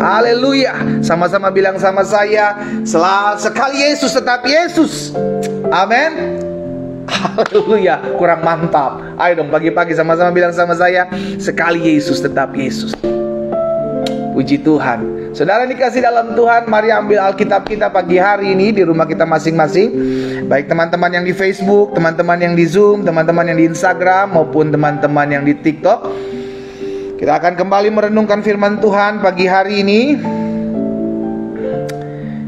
Haleluya. Sama-sama bilang sama saya, sekali Yesus tetap Yesus. Amin. Haleluya. Kurang mantap. Ayo dong pagi-pagi sama-sama bilang sama saya, sekali Yesus tetap Yesus. Puji Tuhan. Saudara dikasih dalam Tuhan, mari ambil Alkitab kita pagi hari ini di rumah kita masing-masing. Baik teman-teman yang di Facebook, teman-teman yang di Zoom, teman-teman yang di Instagram, maupun teman-teman yang di TikTok. Kita akan kembali merenungkan firman Tuhan pagi hari ini.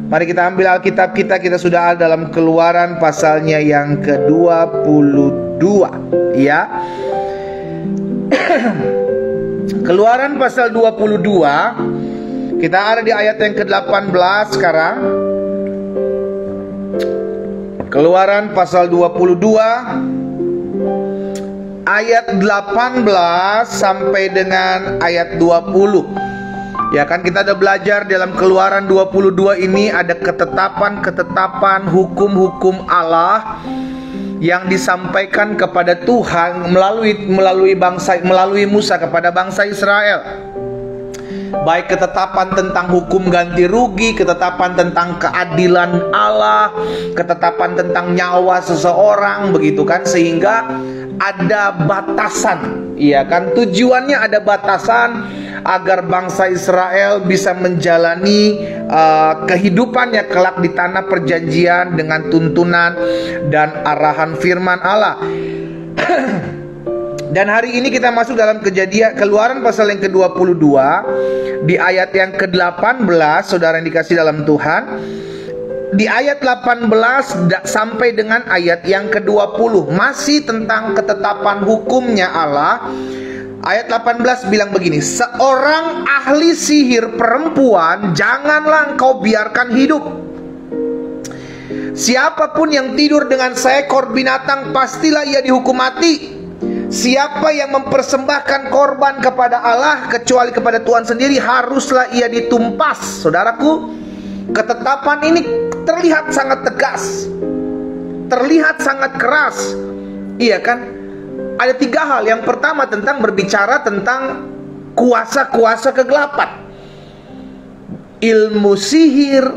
Mari kita ambil Alkitab kita sudah ada dalam Keluaran pasalnya yang ke-22, ya. Keluaran pasal 22. Kita ada di ayat yang ke-18 sekarang. Keluaran pasal 22 ayat 18 sampai dengan ayat 20. Ya kan, kita ada belajar dalam Keluaran 22 ini ada ketetapan-ketetapan hukum-hukum Allah yang disampaikan kepada Tuhan melalui Musa kepada bangsa Israel. Baik ketetapan tentang hukum ganti rugi, ketetapan tentang keadilan Allah, ketetapan tentang nyawa seseorang, begitu kan, sehingga ada batasan, iya kan, tujuannya ada batasan agar bangsa Israel bisa menjalani kehidupannya kelak di tanah perjanjian dengan tuntunan dan arahan firman Allah. Dan hari ini kita masuk dalam Keluaran pasal yang ke-22 di ayat yang ke-18, saudara yang dikasih dalam Tuhan. Di ayat 18 sampai dengan ayat yang ke-20 masih tentang ketetapan hukumnya Allah. Ayat 18 bilang begini, seorang ahli sihir perempuan janganlah engkau biarkan hidup. Siapapun yang tidur dengan seekor binatang pastilah ia dihukum mati. Siapa yang mempersembahkan korban kepada Allah kecuali kepada Tuhan sendiri, haruslah ia ditumpas. Saudaraku, ketetapan ini terlihat sangat tegas, terlihat sangat keras. Iya kan? Ada 3 hal. Yang pertama tentang berbicara tentang kuasa-kuasa kegelapan, ilmu sihir,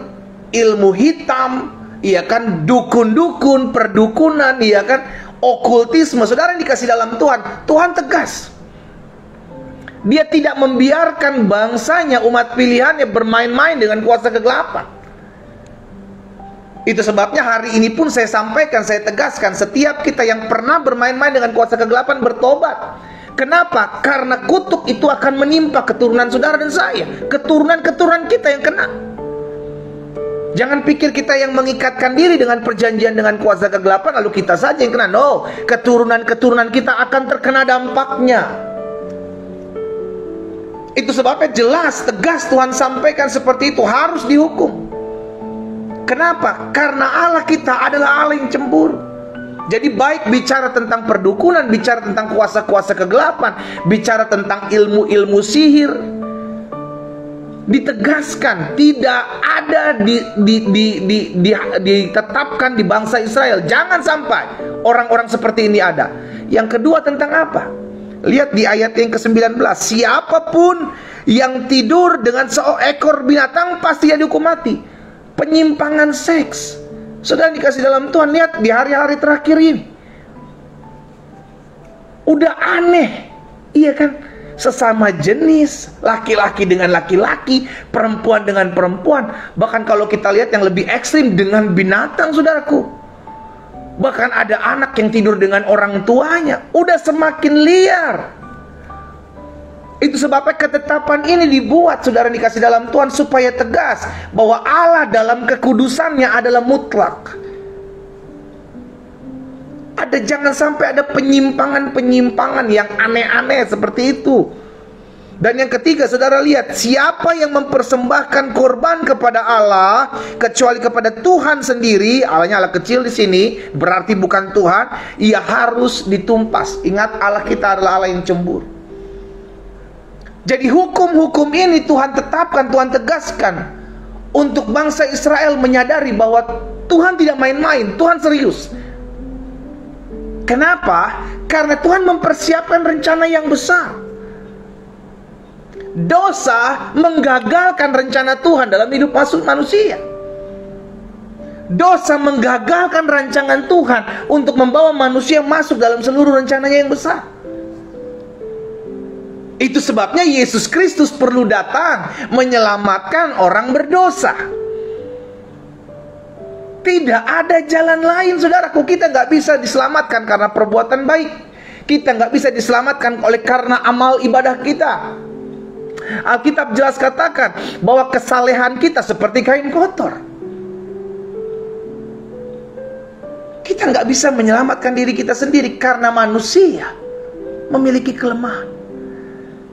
ilmu hitam, iya kan, dukun-dukun, perdukunan, iya kan, okultisme. Saudara yang dikasih dalam Tuhan, Tuhan tegas. Dia tidak membiarkan bangsanya, umat pilihannya bermain-main dengan kuasa kegelapan. Itu sebabnya hari ini pun saya sampaikan, saya tegaskan, setiap kita yang pernah bermain-main dengan kuasa kegelapan bertobat. Kenapa? Karena kutuk itu akan menimpa keturunan saudara dan saya, keturunan-keturunan kita yang kena. Jangan pikir kita yang mengikatkan diri dengan perjanjian dengan kuasa kegelapan lalu kita saja yang kena. No, keturunan-keturunan kita akan terkena dampaknya. Itu sebabnya jelas, tegas Tuhan sampaikan seperti itu, harus dihukum. Kenapa? Karena Allah kita adalah Allah yang cemburu. Jadi baik bicara tentang perdukunan, bicara tentang kuasa-kuasa kegelapan, bicara tentang ilmu-ilmu sihir, ditegaskan tidak ada ditetapkan di bangsa Israel. Jangan sampai orang-orang seperti ini ada. Yang kedua tentang apa? Lihat di ayat yang ke-19, siapapun yang tidur dengan seekor binatang pasti dia dihukum mati. Penyimpangan seks, saudara dikasih dalam Tuhan, lihat di hari-hari terakhir ini udah aneh, iya kan? Sesama jenis, laki-laki dengan laki-laki, perempuan dengan perempuan. Bahkan kalau kita lihat yang lebih ekstrim, dengan binatang, saudaraku. Bahkan ada anak yang tidur dengan orang tuanya. Udah semakin liar. Itu sebabnya ketetapan ini dibuat, saudara dikasih dalam Tuhan, supaya tegas bahwa Allah dalam kekudusannya adalah mutlak. Jangan sampai ada penyimpangan-penyimpangan yang aneh-aneh seperti itu. Dan yang ketiga, saudara lihat, siapa yang mempersembahkan korban kepada Allah kecuali kepada Tuhan sendiri, Allahnya Allah kecil di sini, berarti bukan Tuhan, ia harus ditumpas. Ingat, Allah kita adalah Allah yang cemburu. Jadi hukum-hukum ini Tuhan tetapkan, Tuhan tegaskan untuk bangsa Israel menyadari bahwa Tuhan tidak main-main, Tuhan serius. Kenapa? Karena Tuhan mempersiapkan rencana yang besar. Dosa menggagalkan rencana Tuhan dalam hidup manusia. Dosa menggagalkan rancangan Tuhan untuk membawa manusia masuk dalam seluruh rencananya yang besar. Itu sebabnya Yesus Kristus perlu datang menyelamatkan orang berdosa. Tidak ada jalan lain, saudaraku. Kita nggak bisa diselamatkan karena perbuatan baik. Kita nggak bisa diselamatkan karena amal ibadah kita. Alkitab jelas katakan bahwa kesalehan kita seperti kain kotor. Kita nggak bisa menyelamatkan diri kita sendiri karena manusia memiliki kelemahan.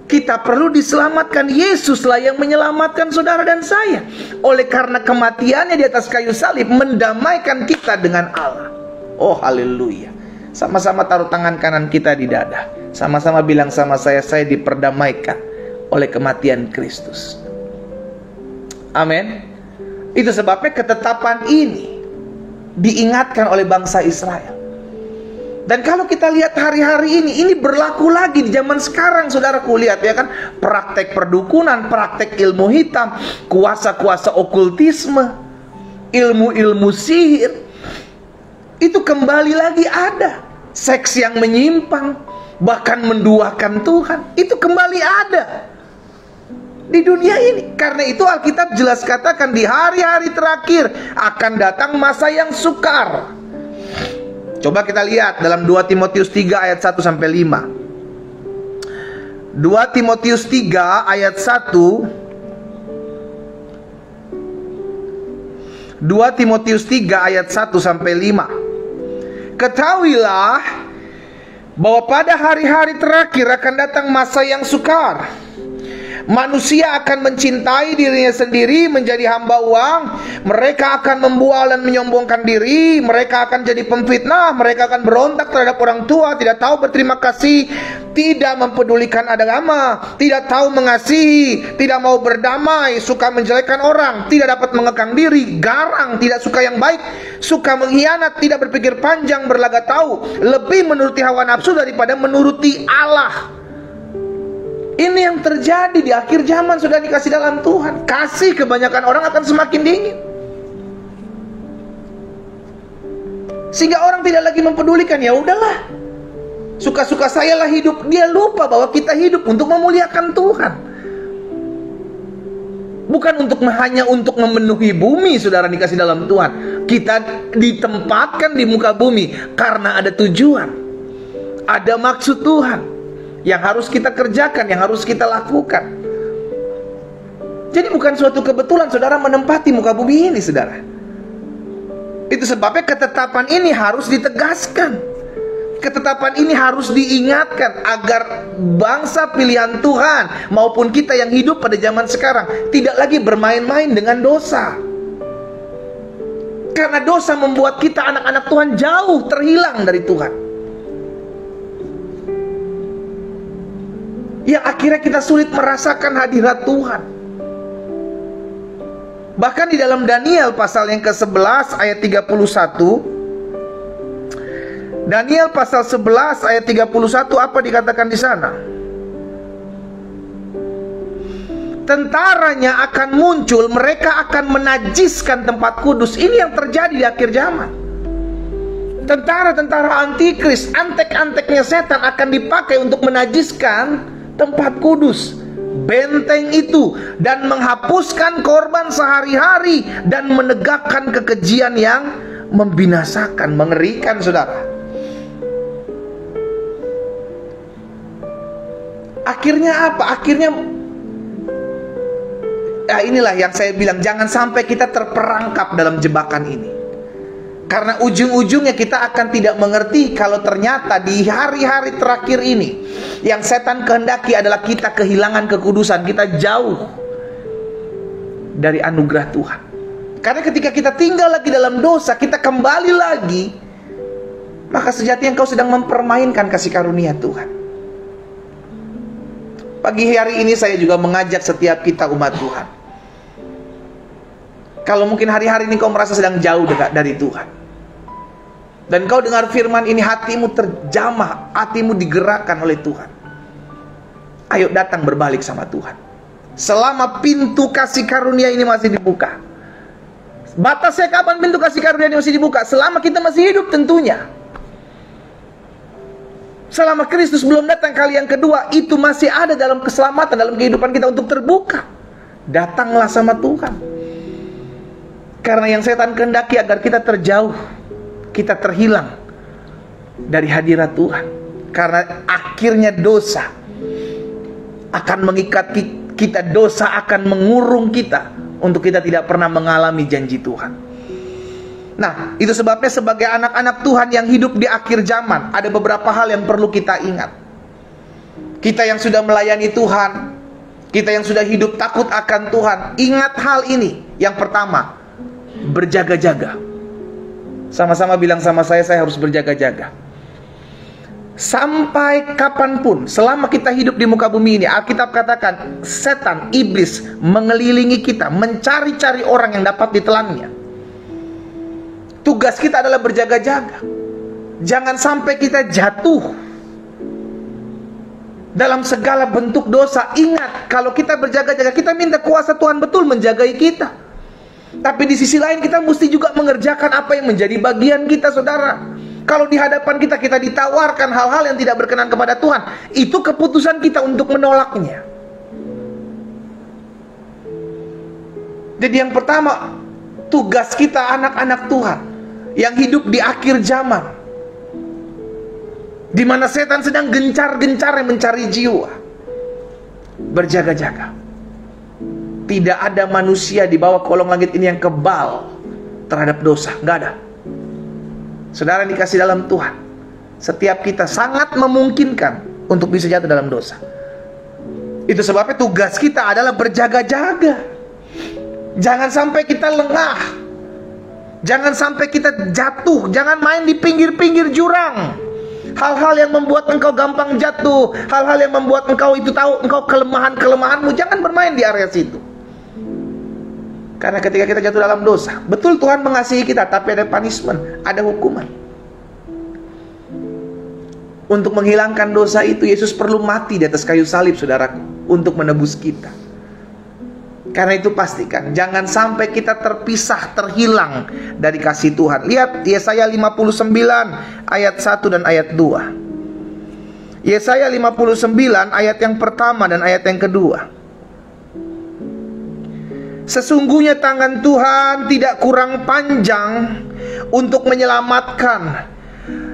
Kita perlu diselamatkan. Yesuslah yang menyelamatkan saudara dan saya. Oleh karena kematiannya di atas kayu salib mendamaikan kita dengan Allah. Oh haleluya. Sama-sama taruh tangan kanan kita di dada. Sama-sama bilang sama saya diperdamaikan oleh kematian Kristus. Amin. Itu sebabnya ketetapan ini diingatkan oleh bangsa Israel. Dan kalau kita lihat hari-hari ini berlaku lagi di zaman sekarang, saudaraku. Lihat ya kan, praktek perdukunan, praktek ilmu hitam, kuasa-kuasa okultisme, ilmu-ilmu sihir, itu kembali lagi ada. Seks yang menyimpang, bahkan menduakan Tuhan, itu kembali ada di dunia ini. Karena itu Alkitab jelas katakan di hari-hari terakhir akan datang masa yang sukar. Coba kita lihat dalam 2 Timotius 3 ayat 1 sampai 5. 2 Timotius 3 ayat 1. 2 Timotius 3 ayat 1 sampai 5. Ketahuilah bahwa pada hari-hari terakhir akan datang masa yang sukar. Manusia akan mencintai dirinya sendiri, menjadi hamba uang. Mereka akan membual dan menyombongkan diri. Mereka akan jadi pemfitnah. Mereka akan berontak terhadap orang tua, tidak tahu berterima kasih, tidak mempedulikan agama, tidak tahu mengasihi, tidak mau berdamai, suka menjelekkan orang, tidak dapat mengekang diri, garang, tidak suka yang baik, suka mengkhianat, tidak berpikir panjang, berlaga tahu, lebih menuruti hawa nafsu daripada menuruti Allah. Ini yang terjadi di akhir zaman, sudah dikasih dalam Tuhan. Kasih kebanyakan orang akan semakin dingin, sehingga orang tidak lagi mempedulikan. Ya udahlah, suka-suka saya lah hidup. Dia lupa bahwa kita hidup untuk memuliakan Tuhan, bukan hanya untuk memenuhi bumi. Saudara dikasih dalam Tuhan, kita ditempatkan di muka bumi karena ada tujuan, ada maksud Tuhan yang harus kita kerjakan, yang harus kita lakukan. Jadi bukan suatu kebetulan saudara menempati muka bumi ini, saudara. Itu sebabnya ketetapan ini harus ditegaskan. Ketetapan ini harus diingatkan agar bangsa pilihan Tuhan maupun kita yang hidup pada zaman sekarang tidak lagi bermain-main dengan dosa. Karena dosa membuat kita anak-anak Tuhan jauh terhilang dari Tuhan, yang akhirnya kita sulit merasakan hadirat Tuhan. Bahkan di dalam Daniel pasal yang ke-11 ayat 31, Daniel pasal 11 ayat 31, apa dikatakan di sana? Tentaranya akan muncul, mereka akan menajiskan tempat kudus. Ini yang terjadi di akhir zaman. Tentara-tentara antikris, antek-anteknya setan akan dipakai untuk menajiskan tempat kudus, benteng itu, dan menghapuskan korban sehari-hari dan menegakkan kekejian yang membinasakan. Mengerikan, saudara. Akhirnya apa? Akhirnya inilah yang saya bilang, jangan sampai kita terperangkap dalam jebakan ini. Karena ujung-ujungnya kita akan tidak mengerti kalau ternyata di hari-hari terakhir ini yang setan kehendaki adalah kita kehilangan kekudusan, kita jauh dari anugerah Tuhan. Karena ketika kita tinggal lagi dalam dosa, kita kembali lagi, maka sejatinya engkau sedang mempermainkan kasih karunia Tuhan. Pagi hari ini saya juga mengajak setiap kita umat Tuhan. Kalau mungkin hari-hari ini kau merasa sedang jauh dari Tuhan, dan kau dengar firman ini, hatimu terjamah, hatimu digerakkan oleh Tuhan, ayo datang berbalik sama Tuhan. selama pintu kasih karunia ini masih dibuka. Batasnya kapan pintu kasih karunia ini masih dibuka? Selama kita masih hidup tentunya. Selama Kristus belum datang kali yang kedua, itu masih ada dalam keselamatan, dalam kehidupan kita untuk terbuka. Datanglah sama Tuhan. Karena yang setan kehendaki agar kita terjauh, kita terhilang dari hadirat Tuhan. Karena akhirnya dosa akan mengikat kita, dosa akan mengurung kita untuk kita tidak pernah mengalami janji Tuhan. Nah, itu sebabnya sebagai anak-anak Tuhan yang hidup di akhir zaman, ada beberapa hal yang perlu kita ingat. Kita yang sudah melayani Tuhan, kita yang sudah hidup takut akan Tuhan, ingat hal ini. Yang pertama, berjaga-jaga. Sama-sama bilang sama saya harus berjaga-jaga. Sampai kapanpun, selama kita hidup di muka bumi ini, Alkitab katakan setan, iblis mengelilingi kita, mencari-cari orang yang dapat ditelannya. Tugas kita adalah berjaga-jaga. Jangan sampai kita jatuh dalam segala bentuk dosa. Ingat, kalau kita berjaga-jaga, kita minta kuasa Tuhan betul menjagai kita. Tapi di sisi lain kita mesti juga mengerjakan apa yang menjadi bagian kita, saudara. Kalau di hadapan kita ditawarkan hal-hal yang tidak berkenan kepada Tuhan, itu keputusan kita untuk menolaknya. Jadi yang pertama, tugas kita anak-anak Tuhan yang hidup di akhir zaman, di mana setan sedang gencar-gencarnya mencari jiwa, berjaga-jaga. Tidak ada manusia di bawah kolong langit ini yang kebal terhadap dosa, nggak ada. Saudara yang dikasih dalam Tuhan, setiap kita sangat memungkinkan untuk bisa jatuh dalam dosa. Itu sebabnya tugas kita adalah berjaga-jaga. Jangan sampai kita lengah, jangan sampai kita jatuh. Jangan main di pinggir-pinggir jurang. Hal-hal yang membuat engkau gampang jatuh, hal-hal yang membuat engkau itu tahu engkau kelemahan-kelemahanmu, jangan bermain di area situ. Karena ketika kita jatuh dalam dosa, betul Tuhan mengasihi kita, tapi ada punishment, ada hukuman. Untuk menghilangkan dosa itu, Yesus perlu mati di atas kayu salib, saudaraku, untuk menebus kita. Karena itu pastikan, jangan sampai kita terpisah, terhilang dari kasih Tuhan. Lihat Yesaya 59 ayat 1 dan ayat 2. Yesaya 59 ayat yang pertama dan ayat yang kedua. Sesungguhnya tangan Tuhan tidak kurang panjang untuk menyelamatkan,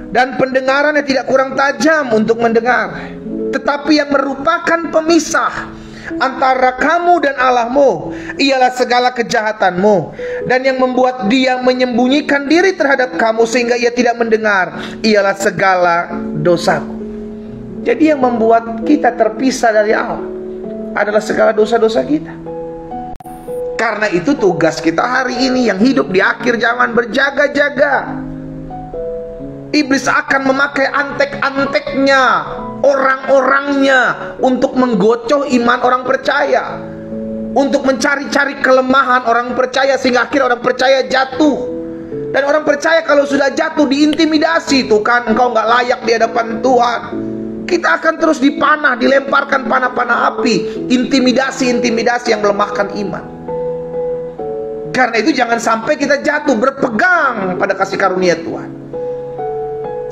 dan pendengarannya tidak kurang tajam untuk mendengar. Tetapi yang merupakan pemisah antara kamu dan Allahmu ialah segala kejahatanmu, dan yang membuat dia menyembunyikan diri terhadap kamu sehingga ia tidak mendengar ialah segala dosaku. Jadi yang membuat kita terpisah dari Allah adalah segala dosa-dosa kita. Karena itu tugas kita hari ini yang hidup di akhir zaman, berjaga-jaga. Iblis akan memakai antek-anteknya, orang-orangnya, untuk menggocoh iman orang percaya, untuk mencari-cari kelemahan orang percaya, sehingga akhirnya orang percaya jatuh. Dan orang percaya kalau sudah jatuh diintimidasi. Tuh kan, engkau gak layak di hadapan Tuhan. Kita akan terus dipanah, dilemparkan panah-panah api, intimidasi-intimidasi yang melemahkan iman. Karena itu jangan sampai kita jatuh, berpegang pada kasih karunia Tuhan.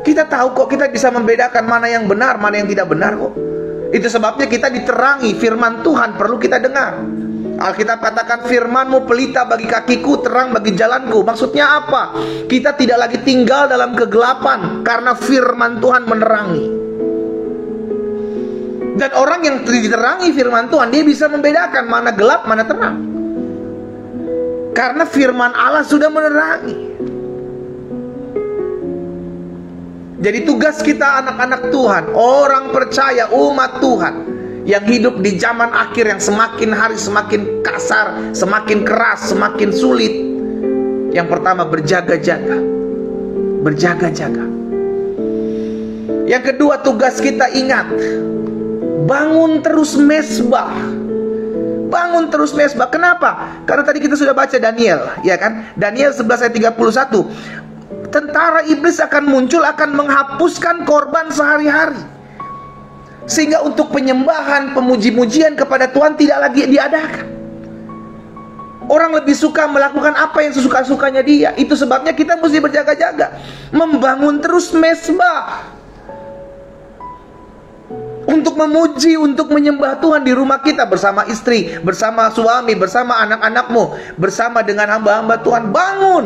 Kita tahu kok, kita bisa membedakan mana yang benar, mana yang tidak benar kok. Itu sebabnya kita diterangi, firman Tuhan perlu kita dengar. Alkitab katakan, firman-Mu pelita bagi kakiku, terang bagi jalanku. Maksudnya apa? Kita tidak lagi tinggal dalam kegelapan, karena firman Tuhan menerangi. Dan orang yang diterangi firman Tuhan, dia bisa membedakan mana gelap, mana terang. Karena firman Allah sudah menerangi. Jadi tugas kita anak-anak Tuhan, orang percaya, umat Tuhan yang hidup di zaman akhir yang semakin hari semakin kasar, semakin keras, semakin sulit. Yang pertama, berjaga-jaga. Berjaga-jaga. Yang kedua, tugas kita, ingat, bangun terus mezbah. Bangun terus mezbah. Kenapa? Karena tadi kita sudah baca Daniel, ya kan? Daniel 11 ayat 31. Tentara iblis akan muncul, akan menghapuskan korban sehari-hari. Sehingga untuk penyembahan, pemuji-mujian kepada Tuhan tidak lagi diadakan. Orang lebih suka melakukan apa yang sesuka-sukanya dia. Itu sebabnya kita mesti berjaga-jaga, membangun terus mesbah untuk memuji, untuk menyembah Tuhan di rumah kita, bersama istri, bersama suami, bersama anak-anakmu, bersama dengan hamba-hamba Tuhan. Bangun.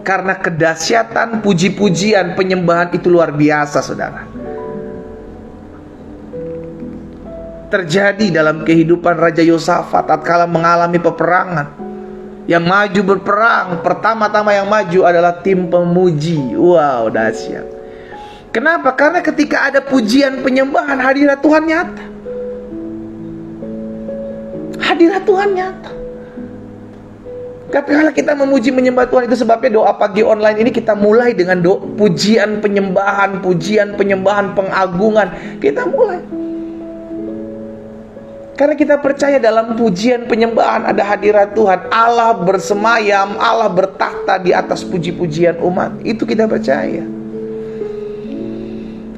Karena kedahsyatan puji-pujian, penyembahan itu luar biasa, saudara. Terjadi dalam kehidupan Raja Yosafat tatkala mengalami peperangan. Yang maju berperang, pertama-tama yang maju adalah tim pemuji. Wow, dahsyat. Kenapa? Karena ketika ada pujian penyembahan, hadirat Tuhan nyata. Hadirat Tuhan nyata. Kalau kita memuji menyembah Tuhan, itu sebabnya doa pagi online ini kita mulai dengan pujian penyembahan, pengagungan. Kita mulai. Karena kita percaya dalam pujian penyembahan ada hadirat Tuhan. Allah bersemayam, Allah bertahta di atas puji-pujian umat. Itu kita percaya.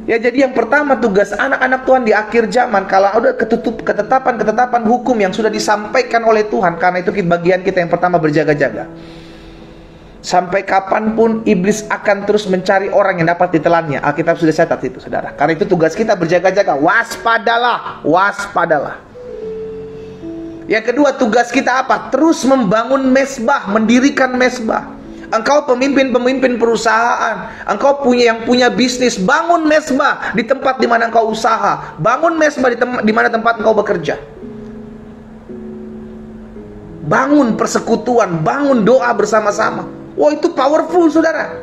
Ya, jadi yang pertama tugas anak-anak Tuhan di akhir zaman, kalau ada ketetapan hukum yang sudah disampaikan oleh Tuhan, karena itu bagian kita yang pertama berjaga-jaga. Sampai kapanpun iblis akan terus mencari orang yang dapat ditelannya. Alkitab sudah catat itu, saudara. Karena itu tugas kita berjaga-jaga. Waspadalah, waspadalah. Yang kedua, tugas kita apa? Terus membangun mesbah, mendirikan mesbah. Engkau pemimpin perusahaan, engkau yang punya bisnis, bangun mesbah di tempat di mana engkau usaha, bangun mesbah di mana tempat engkau bekerja. Bangun persekutuan, bangun doa bersama-sama. Wah, itu powerful, saudara.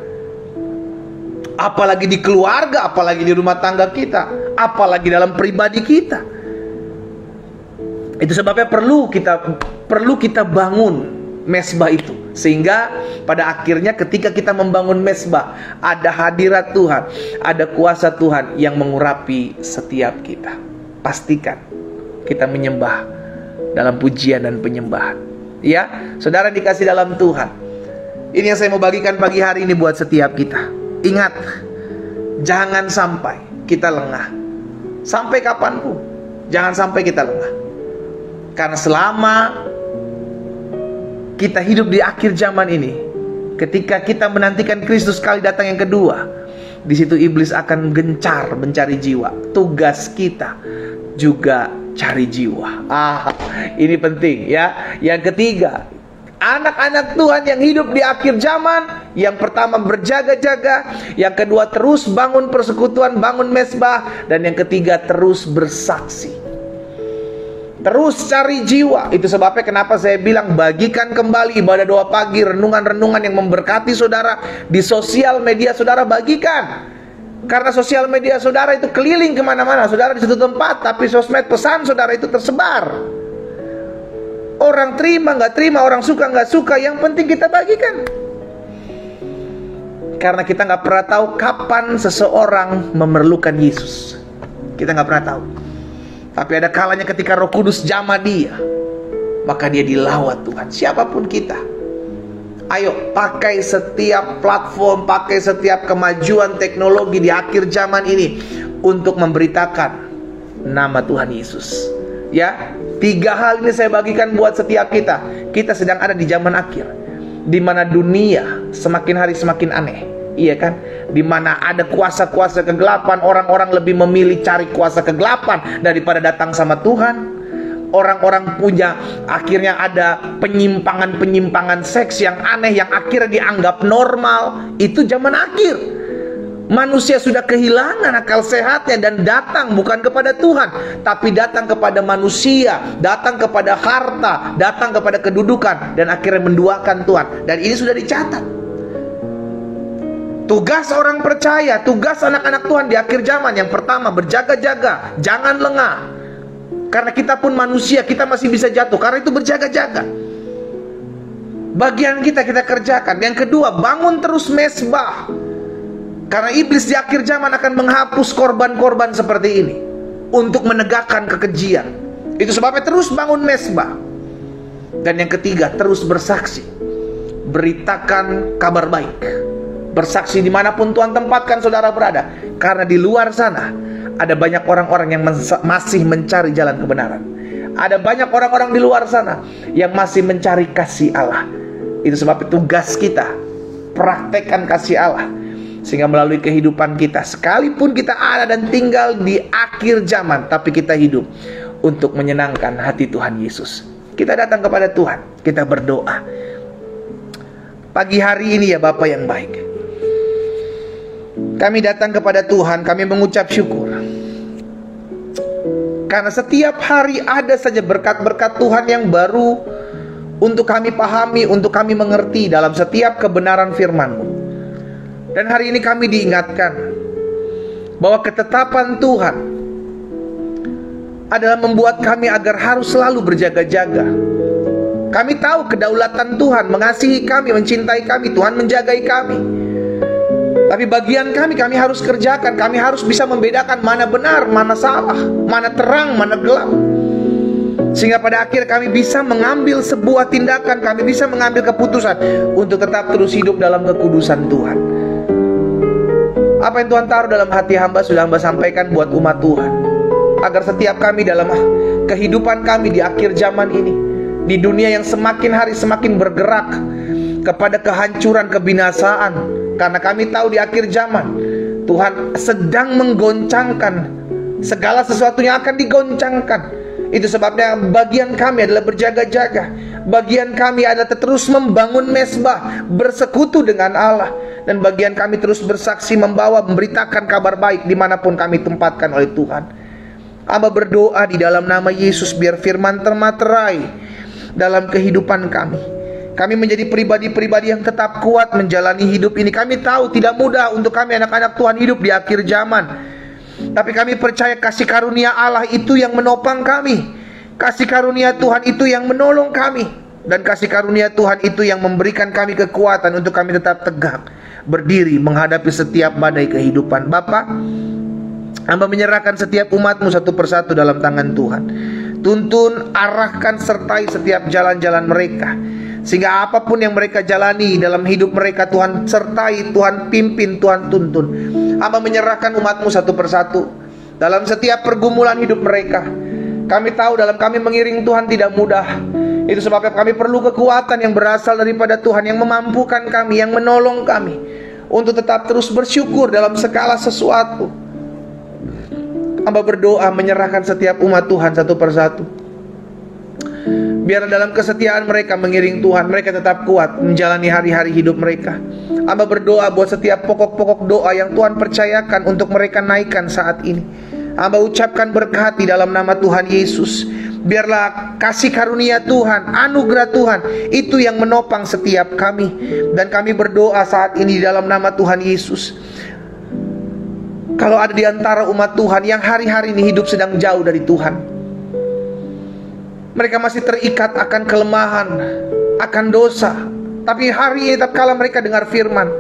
Apalagi di keluarga, apalagi di rumah tangga kita, apalagi dalam pribadi kita. Itu sebabnya perlu kita bangun mesbah itu, sehingga pada akhirnya ketika kita membangun mesbah, ada hadirat Tuhan, ada kuasa Tuhan yang mengurapi setiap kita. Pastikan kita menyembah dalam pujian dan penyembahan. Ya, saudara dikasih dalam Tuhan, ini yang saya mau bagikan pagi hari ini buat setiap kita. Ingat, jangan sampai kita lengah. Sampai kapanpun, jangan sampai kita lengah. Karena selama kita hidup di akhir zaman ini, ketika kita menantikan Kristus kali datang yang kedua, di situ iblis akan gencar mencari jiwa. Tugas kita juga cari jiwa. Ini penting ya. Yang ketiga, anak-anak Tuhan yang hidup di akhir zaman, yang pertama berjaga-jaga, yang kedua terus bangun persekutuan, bangun mesbah, dan yang ketiga terus bersaksi. Terus cari jiwa. Itu sebabnya kenapa saya bilang bagikan kembali ibadah doa pagi, renungan-renungan yang memberkati saudara di sosial media saudara, bagikan. Karena sosial media saudara itu keliling kemana-mana. Saudara di satu tempat, tapi sosmed pesan saudara itu tersebar. Orang terima nggak terima, orang suka nggak suka, yang penting kita bagikan. Karena kita nggak pernah tahu kapan seseorang memerlukan Yesus. Kita nggak pernah tahu. Tapi ada kalanya ketika Roh Kudus jamah dia, maka dia dilawat Tuhan. Siapapun kita, ayo pakai setiap platform, pakai setiap kemajuan teknologi di akhir zaman ini untuk memberitakan nama Tuhan Yesus. Ya, 3 hal ini saya bagikan buat setiap kita. Kita sedang ada di zaman akhir, di mana dunia semakin hari semakin aneh. Iya kan? Di mana ada kuasa-kuasa kegelapan, orang-orang lebih memilih cari kuasa kegelapan daripada datang sama Tuhan. Orang-orang punya, akhirnya ada penyimpangan-penyimpangan seks yang aneh, yang akhirnya dianggap normal. Itu zaman akhir. Manusia sudah kehilangan akal sehatnya dan datang bukan kepada Tuhan, tapi datang kepada manusia, datang kepada harta, datang kepada kedudukan, dan akhirnya menduakan Tuhan. Dan ini sudah dicatat. Tugas orang percaya, tugas anak-anak Tuhan di akhir zaman, yang pertama berjaga-jaga, jangan lengah. Karena kita pun manusia, kita masih bisa jatuh. Karena itu berjaga-jaga. Bagian kita kerjakan. Yang kedua, bangun terus mesbah. Karena iblis di akhir zaman akan menghapus korban-korban seperti ini untuk menegakkan kekejian. Itu sebabnya terus bangun mesbah. Dan yang ketiga, terus bersaksi. Beritakan kabar baik. Bersaksi dimanapun Tuhan tempatkan saudara berada. Karena di luar sana Ada banyak orang-orang yang masih mencari jalan kebenaran. Ada banyak orang-orang di luar sana yang masih mencari kasih Allah. Itu sebab tugas kita, praktekkan kasih Allah, sehingga melalui kehidupan kita, sekalipun kita ada dan tinggal di akhir zaman, tapi kita hidup untuk menyenangkan hati Tuhan Yesus. Kita datang kepada Tuhan, kita berdoa. Pagi hari ini ya Bapa yang baik, kami datang kepada Tuhan, kami mengucap syukur. Karena setiap hari ada saja berkat-berkat Tuhan yang baru untuk kami pahami, untuk kami mengerti dalam setiap kebenaran firman-Mu. Dan hari ini kami diingatkan bahwa ketetapan Tuhan adalah membuat kami agar harus selalu berjaga-jaga. Kami tahu kedaulatan Tuhan, mengasihi kami, mencintai kami, Tuhan menjagai kami. Tapi bagian kami harus kerjakan. Kami harus bisa membedakan mana benar, mana salah, mana terang, mana gelap. Sehingga pada akhir kami bisa mengambil sebuah tindakan, kami bisa mengambil keputusan untuk tetap terus hidup dalam kekudusan Tuhan. Apa yang Tuhan taruh dalam hati hamba sudah hamba sampaikan buat umat Tuhan, agar setiap kami dalam kehidupan kami di akhir zaman ini, di dunia yang semakin hari semakin bergerak kepada kehancuran, kebinasaan. Karena kami tahu di akhir zaman Tuhan sedang menggoncangkan segala sesuatu yang akan digoncangkan. Itu sebabnya bagian kami adalah berjaga-jaga. Bagian kami adalah terus membangun mezbah, bersekutu dengan Allah. Dan bagian kami terus bersaksi, membawa, memberitakan kabar baik dimanapun kami tempatkan oleh Tuhan. Hamba berdoa di dalam nama Yesus, biar firman termaterai dalam kehidupan kami. Kami menjadi pribadi-pribadi yang tetap kuat menjalani hidup ini. Kami tahu tidak mudah untuk kami anak-anak Tuhan hidup di akhir zaman. Tapi kami percaya kasih karunia Allah itu yang menopang kami. Kasih karunia Tuhan itu yang menolong kami. Dan kasih karunia Tuhan itu yang memberikan kami kekuatan untuk kami tetap tegak berdiri menghadapi setiap badai kehidupan. Bapa, hamba menyerahkan setiap umat-Mu satu persatu dalam tangan Tuhan. Tuntun, arahkan, sertai setiap jalan-jalan mereka, sehingga apapun yang mereka jalani dalam hidup mereka, Tuhan sertai, Tuhan pimpin, Tuhan tuntun. Hamba menyerahkan umat-Mu satu persatu dalam setiap pergumulan hidup mereka. Kami tahu dalam kami mengiring Tuhan tidak mudah. Itu sebabnya kami perlu kekuatan yang berasal daripada Tuhan, yang memampukan kami, yang menolong kami untuk tetap terus bersyukur dalam segala sesuatu. Hamba berdoa menyerahkan setiap umat Tuhan satu persatu. Biar dalam kesetiaan mereka mengiring Tuhan, mereka tetap kuat menjalani hari-hari hidup mereka. Hamba berdoa buat setiap pokok-pokok doa yang Tuhan percayakan untuk mereka naikkan saat ini. Hamba ucapkan berkat di dalam nama Tuhan Yesus. Biarlah kasih karunia Tuhan, anugerah Tuhan itu yang menopang setiap kami. Dan kami berdoa saat ini di dalam nama Tuhan Yesus, kalau ada di antara umat Tuhan yang hari-hari ini hidup sedang jauh dari Tuhan, mereka masih terikat akan kelemahan, akan dosa, tapi hari ini tatkala mereka dengar firman,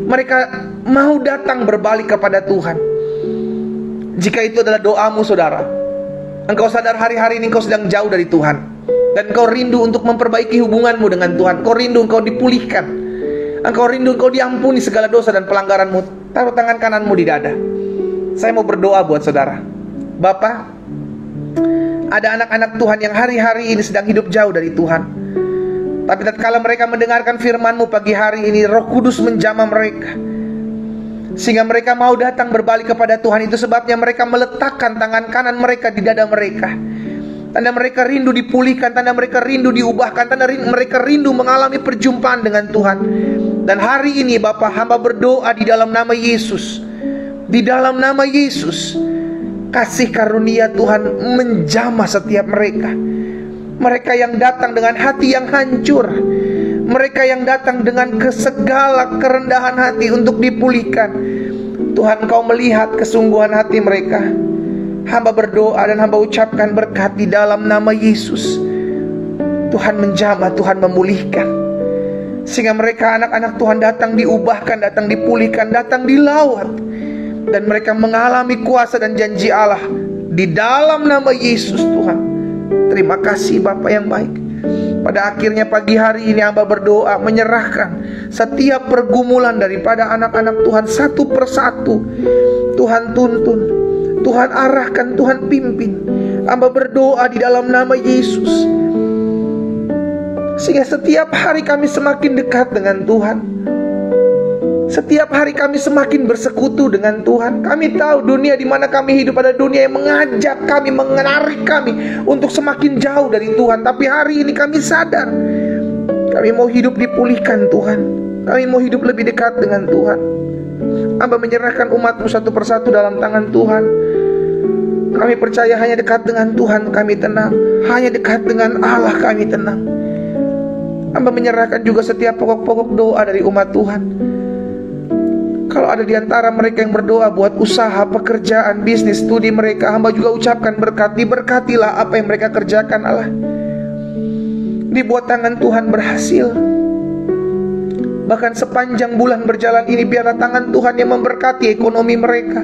mereka mau datang berbalik kepada Tuhan. Jika itu adalah doamu saudara, engkau sadar hari-hari ini engkau sedang jauh dari Tuhan, dan engkau rindu untuk memperbaiki hubunganmu dengan Tuhan. Engkau rindu engkau dipulihkan, engkau rindu engkau diampuni segala dosa dan pelanggaranmu. Taruh tangan kananmu di dada. Saya mau berdoa buat saudara. Bapa, ada anak-anak Tuhan yang hari-hari ini sedang hidup jauh dari Tuhan, tapi tatkala mereka mendengarkan firman-Mu pagi hari ini, Roh Kudus menjamah mereka, sehingga mereka mau datang berbalik kepada Tuhan. Itu sebabnya mereka meletakkan tangan kanan mereka di dada mereka. Tanda mereka rindu dipulihkan, tanda mereka rindu diubahkan, tanda mereka rindu mengalami perjumpaan dengan Tuhan. Dan hari ini Bapa, hamba berdoa di dalam nama Yesus, di dalam nama Yesus, kasih karunia Tuhan menjamah setiap mereka. Mereka yang datang dengan hati yang hancur, mereka yang datang dengan segala kerendahan hati untuk dipulihkan. Tuhan, Engkau melihat kesungguhan hati mereka. Hamba berdoa dan hamba ucapkan berkat di dalam nama Yesus. Tuhan menjamah, Tuhan memulihkan, sehingga mereka anak-anak Tuhan datang diubahkan, datang dipulihkan, datang dilawat, dan mereka mengalami kuasa dan janji Allah di dalam nama Yesus. Tuhan, terima kasih Bapa yang baik. Pada akhirnya pagi hari ini hamba berdoa menyerahkan setiap pergumulan daripada anak-anak Tuhan satu persatu. Tuhan tuntun, Tuhan arahkan, Tuhan pimpin. Hamba berdoa di dalam nama Yesus, sehingga setiap hari kami semakin dekat dengan Tuhan. Setiap hari kami semakin bersekutu dengan Tuhan. Kami tahu dunia di mana kami hidup adalah dunia yang mengajak kami, menarik kami untuk semakin jauh dari Tuhan. Tapi hari ini kami sadar, kami mau hidup dipulihkan Tuhan. Kami mau hidup lebih dekat dengan Tuhan. Hamba menyerahkan umat-Mu satu persatu dalam tangan Tuhan. Kami percaya hanya dekat dengan Tuhan kami tenang. Hanya dekat dengan Allah kami tenang. Hamba menyerahkan juga setiap pokok-pokok doa dari umat Tuhan. Kalau ada di antara mereka yang berdoa buat usaha, pekerjaan, bisnis, studi mereka, hamba juga ucapkan berkat. Diberkatilah apa yang mereka kerjakan Allah. Dibuat tangan Tuhan berhasil. Bahkan sepanjang bulan berjalan ini, biarlah tangan Tuhan yang memberkati ekonomi mereka.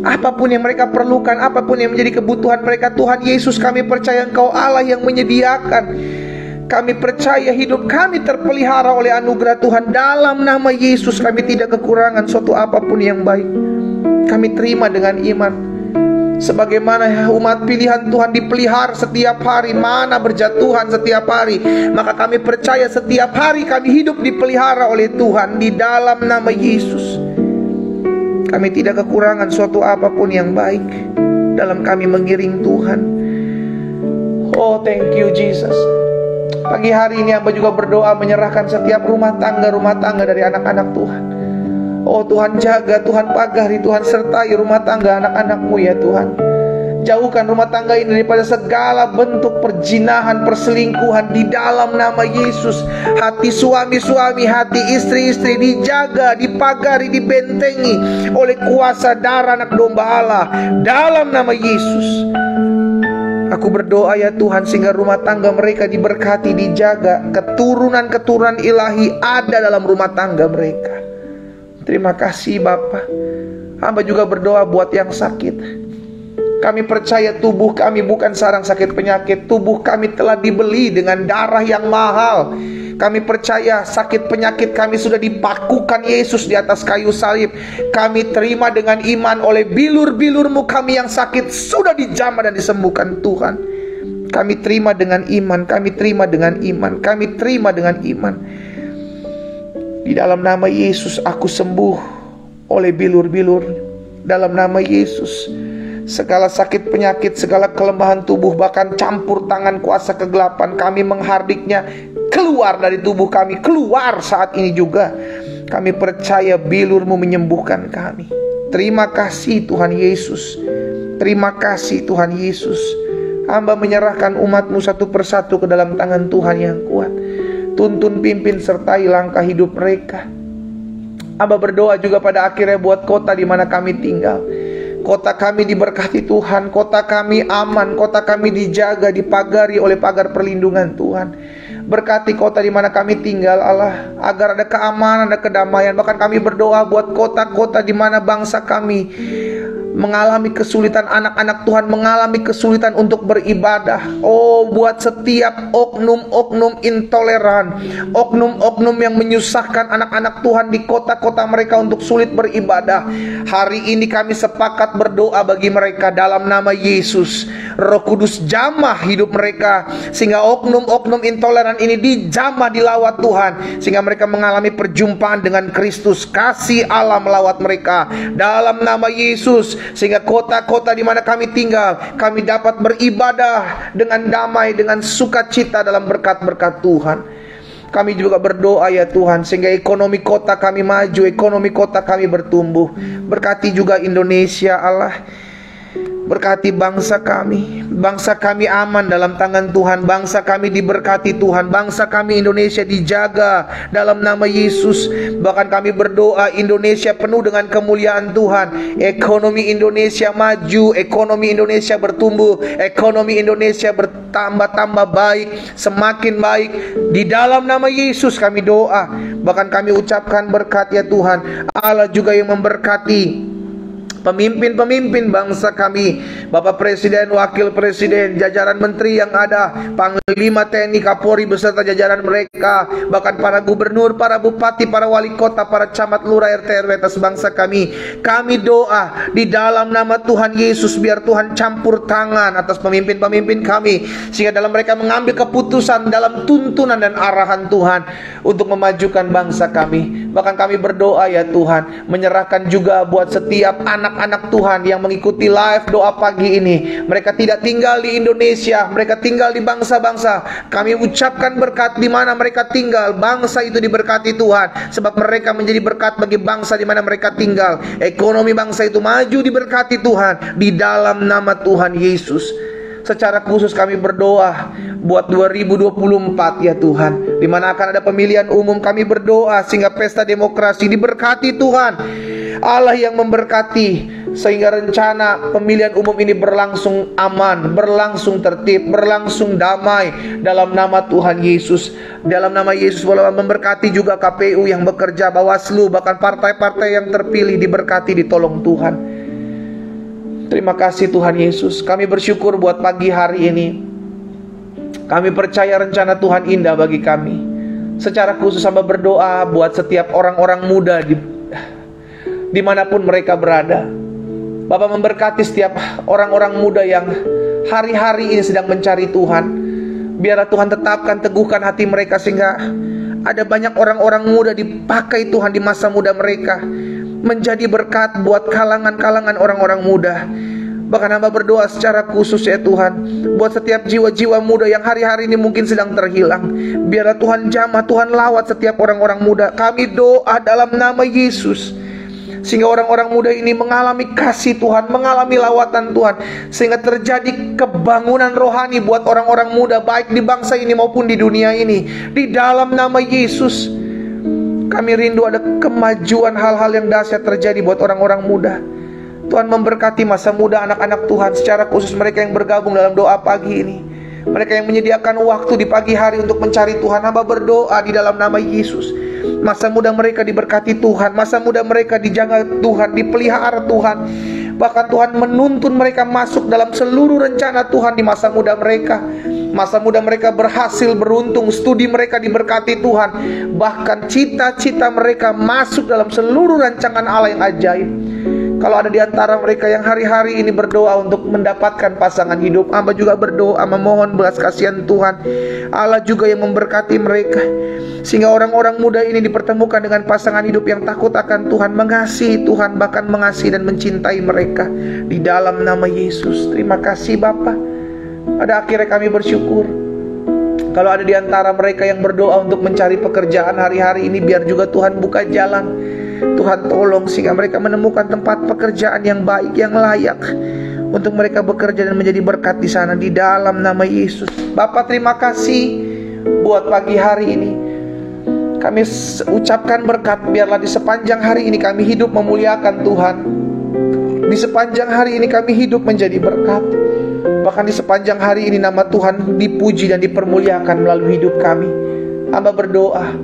Apapun yang mereka perlukan, apapun yang menjadi kebutuhan mereka, Tuhan Yesus, kami percaya Engkau Allah yang menyediakan. Kami percaya hidup kami terpelihara oleh anugerah Tuhan. Dalam nama Yesus kami tidak kekurangan suatu apapun yang baik. Kami terima dengan iman. Sebagaimana umat pilihan Tuhan dipelihara setiap hari, mana berjatuhan setiap hari, maka kami percaya setiap hari kami hidup dipelihara oleh Tuhan. Di dalam nama Yesus kami tidak kekurangan suatu apapun yang baik dalam kami mengiring Tuhan. Oh, thank you Jesus. Pagi hari ini hamba juga berdoa menyerahkan setiap rumah tangga dari anak-anak Tuhan. Oh Tuhan, jaga, Tuhan pagari, Tuhan sertai rumah tangga anak-anak-Mu ya Tuhan. Jauhkan rumah tangga ini daripada segala bentuk perzinahan, perselingkuhan di dalam nama Yesus. Hati suami-suami, hati istri-istri dijaga, dipagari, dibentengi oleh kuasa darah anak domba Allah dalam nama Yesus. Aku berdoa ya Tuhan, sehingga rumah tangga mereka diberkati, dijaga. Keturunan-keturunan ilahi ada dalam rumah tangga mereka. Terima kasih Bapa. Hamba juga berdoa buat yang sakit. Kami percaya tubuh kami bukan sarang sakit penyakit. Tubuh kami telah dibeli dengan darah yang mahal. Kami percaya sakit penyakit kami sudah dipakukan Yesus di atas kayu salib. Kami terima dengan iman oleh bilur-bilur-Mu kami yang sakit sudah dijamah dan disembuhkan Tuhan. Kami terima dengan iman, kami terima dengan iman, kami terima dengan iman. Di dalam nama Yesus aku sembuh oleh bilur-bilur. Dalam nama Yesus segala sakit penyakit, segala kelemahan tubuh, bahkan campur tangan kuasa kegelapan, kami menghardiknya keluar dari tubuh kami, keluar saat ini juga. Kami percaya bilur-Mu menyembuhkan kami. Terima kasih Tuhan Yesus. Terima kasih Tuhan Yesus. Hamba menyerahkan umat-Mu satu persatu ke dalam tangan Tuhan yang kuat. Tuntun, pimpin, sertai langkah hidup mereka. Hamba berdoa juga pada akhirnya buat kota di mana kami tinggal. Kota kami diberkati Tuhan, kota kami aman, kota kami dijaga, dipagari oleh pagar perlindungan Tuhan. Berkati kota di mana kami tinggal Allah, agar ada keamanan, ada kedamaian. Bahkan kami berdoa buat kota-kota di mana bangsa kami mengalami kesulitan, anak-anak Tuhan mengalami kesulitan untuk beribadah. Oh, buat setiap oknum-oknum intoleran, oknum-oknum yang menyusahkan anak-anak Tuhan di kota-kota mereka untuk sulit beribadah. Hari ini kami sepakat berdoa bagi mereka dalam nama Yesus. Roh Kudus jamah hidup mereka, sehingga oknum-oknum intoleran ini dijamah, dilawat Tuhan, sehingga mereka mengalami perjumpaan dengan Kristus. Kasih Allah melawat mereka dalam nama Yesus, sehingga kota-kota di mana kami tinggal, kami dapat beribadah dengan damai, dengan sukacita dalam berkat-berkat Tuhan. Kami juga berdoa ya Tuhan, sehingga ekonomi kota kami maju, ekonomi kota kami bertumbuh. Berkati juga Indonesia Allah. Berkati bangsa kami aman dalam tangan Tuhan. Bangsa kami diberkati Tuhan. Bangsa kami Indonesia dijaga dalam nama Yesus. Bahkan kami berdoa Indonesia penuh dengan kemuliaan Tuhan. Ekonomi Indonesia maju, ekonomi Indonesia bertumbuh, ekonomi Indonesia bertambah-tambah baik, semakin baik. Di dalam nama Yesus kami doa. Bahkan kami ucapkan berkat ya Tuhan. Allah juga yang memberkati pemimpin-pemimpin bangsa kami, Bapak Presiden, Wakil Presiden, jajaran menteri yang ada, Panglima TNI, Kapolri beserta jajaran mereka, bahkan para gubernur, para bupati, para wali kota, para camat, lurah, RT RW atas bangsa kami. Kami doa di dalam nama Tuhan Yesus, biar Tuhan campur tangan atas pemimpin-pemimpin kami, sehingga dalam mereka mengambil keputusan dalam tuntunan dan arahan Tuhan untuk memajukan bangsa kami. Bahkan kami berdoa ya Tuhan, menyerahkan juga buat setiap anak-anak Tuhan yang mengikuti live doa pagi ini. Mereka tidak tinggal di Indonesia, mereka tinggal di bangsa-bangsa. Kami ucapkan berkat di mana mereka tinggal. Bangsa itu diberkati Tuhan, sebab mereka menjadi berkat bagi bangsa di mana mereka tinggal. Ekonomi bangsa itu maju diberkati Tuhan di dalam nama Tuhan Yesus. Secara khusus kami berdoa buat 2024 ya Tuhan, di mana akan ada pemilihan umum. Kami berdoa sehingga pesta demokrasi diberkati Tuhan, Allah yang memberkati, sehingga rencana pemilihan umum ini berlangsung aman, berlangsung tertib, berlangsung damai dalam nama Tuhan Yesus. Dalam nama Yesus boleh memberkati juga KPU yang bekerja, Bawaslu, bahkan partai-partai yang terpilih diberkati, ditolong Tuhan. Terima kasih Tuhan Yesus. Kami bersyukur buat pagi hari ini. Kami percaya rencana Tuhan indah bagi kami. Secara khusus hamba berdoa buat setiap orang-orang muda dimanapun mereka berada. Bapak memberkati setiap orang-orang muda yang hari-hari ini sedang mencari Tuhan. Biarlah Tuhan tetapkan, teguhkan hati mereka, sehingga ada banyak orang-orang muda dipakai Tuhan di masa muda mereka, menjadi berkat buat kalangan-kalangan orang-orang muda. Bahkan hamba berdoa secara khusus ya Tuhan, buat setiap jiwa-jiwa muda yang hari-hari ini mungkin sedang terhilang. Biarlah Tuhan jamah, Tuhan lawat setiap orang-orang muda. Kami doa dalam nama Yesus, sehingga orang-orang muda ini mengalami kasih Tuhan, mengalami lawatan Tuhan, sehingga terjadi kebangunan rohani buat orang-orang muda, baik di bangsa ini maupun di dunia ini. Di dalam nama Yesus, kami rindu ada kemajuan, hal-hal yang dahsyat terjadi buat orang-orang muda. Tuhan memberkati masa muda anak-anak Tuhan, secara khusus mereka yang bergabung dalam doa pagi ini, mereka yang menyediakan waktu di pagi hari untuk mencari Tuhan. Hamba berdoa di dalam nama Yesus, masa muda mereka diberkati Tuhan, masa muda mereka dijaga Tuhan, dipelihara Tuhan. Bahkan Tuhan menuntun mereka masuk dalam seluruh rencana Tuhan di masa muda mereka. Masa muda mereka berhasil, beruntung, studi mereka diberkati Tuhan. Bahkan cita-cita mereka masuk dalam seluruh rancangan Allah yang ajaib. Kalau ada di antara mereka yang hari-hari ini berdoa untuk mendapatkan pasangan hidup, hamba juga berdoa memohon belas kasihan Tuhan. Allah juga yang memberkati mereka, sehingga orang-orang muda ini dipertemukan dengan pasangan hidup yang takut akan Tuhan, mengasihi Tuhan, bahkan mengasihi dan mencintai mereka. Di dalam nama Yesus, terima kasih Bapa. Pada akhirnya kami bersyukur. Kalau ada di antara mereka yang berdoa untuk mencari pekerjaan hari-hari ini, biar juga Tuhan buka jalan. Tuhan tolong sehingga mereka menemukan tempat pekerjaan yang baik, yang layak untuk mereka bekerja dan menjadi berkat di sana. Di dalam nama Yesus. Bapak terima kasih buat pagi hari ini. Kami ucapkan berkat, biarlah di sepanjang hari ini kami hidup memuliakan Tuhan. Di sepanjang hari ini kami hidup menjadi berkat. Bahkan di sepanjang hari ini nama Tuhan dipuji dan dipermuliakan melalui hidup kami. Hamba berdoa,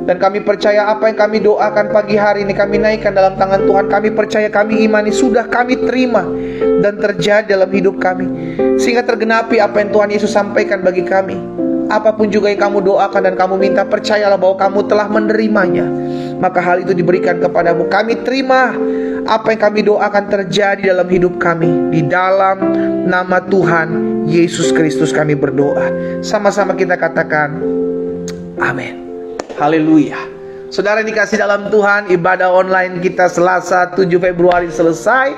dan kami percaya apa yang kami doakan pagi hari ini kami naikkan dalam tangan Tuhan. Kami percaya, kami imani, sudah kami terima dan terjadi dalam hidup kami, sehingga tergenapi apa yang Tuhan Yesus sampaikan bagi kami. Apapun juga yang kamu doakan dan kamu minta, percayalah bahwa kamu telah menerimanya, maka hal itu diberikan kepadamu. Kami terima apa yang kami doakan terjadi dalam hidup kami. Di dalam nama Tuhan Yesus Kristus kami berdoa. Sama-sama kita katakan amin. Haleluya. Saudara yang dikasih dalam Tuhan, ibadah online kita Selasa 7 Februari selesai.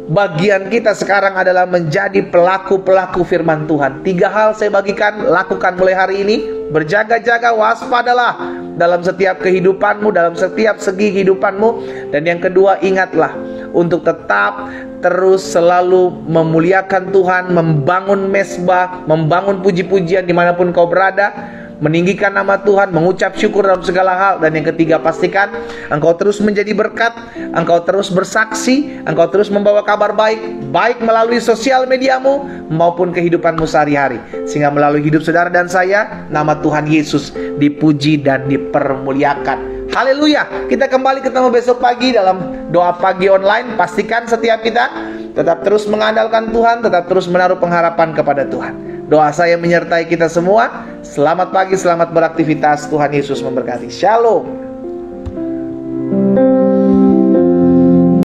Bagian kita sekarang adalah menjadi pelaku-pelaku firman Tuhan. 3 hal saya bagikan, lakukan mulai hari ini. Berjaga-jaga, waspadalah dalam setiap kehidupanmu, dalam setiap segi kehidupanmu. Dan yang kedua, ingatlah untuk tetap terus selalu memuliakan Tuhan, membangun mesbah, membangun puji-pujian dimanapun kau berada, meninggikan nama Tuhan, mengucap syukur dalam segala hal. Dan yang ketiga, pastikan engkau terus menjadi berkat, engkau terus bersaksi, engkau terus membawa kabar baik, baik melalui sosial mediamu maupun kehidupanmu sehari-hari, sehingga melalui hidup saudara dan saya, nama Tuhan Yesus dipuji dan dipermuliakan. Haleluya. Kita kembali ketemu besok pagi dalam doa pagi online. Pastikan setiap kita tetap terus mengandalkan Tuhan, tetap terus menaruh pengharapan kepada Tuhan. Doa saya menyertai kita semua. Selamat pagi, selamat beraktivitas. Tuhan Yesus memberkati. Shalom.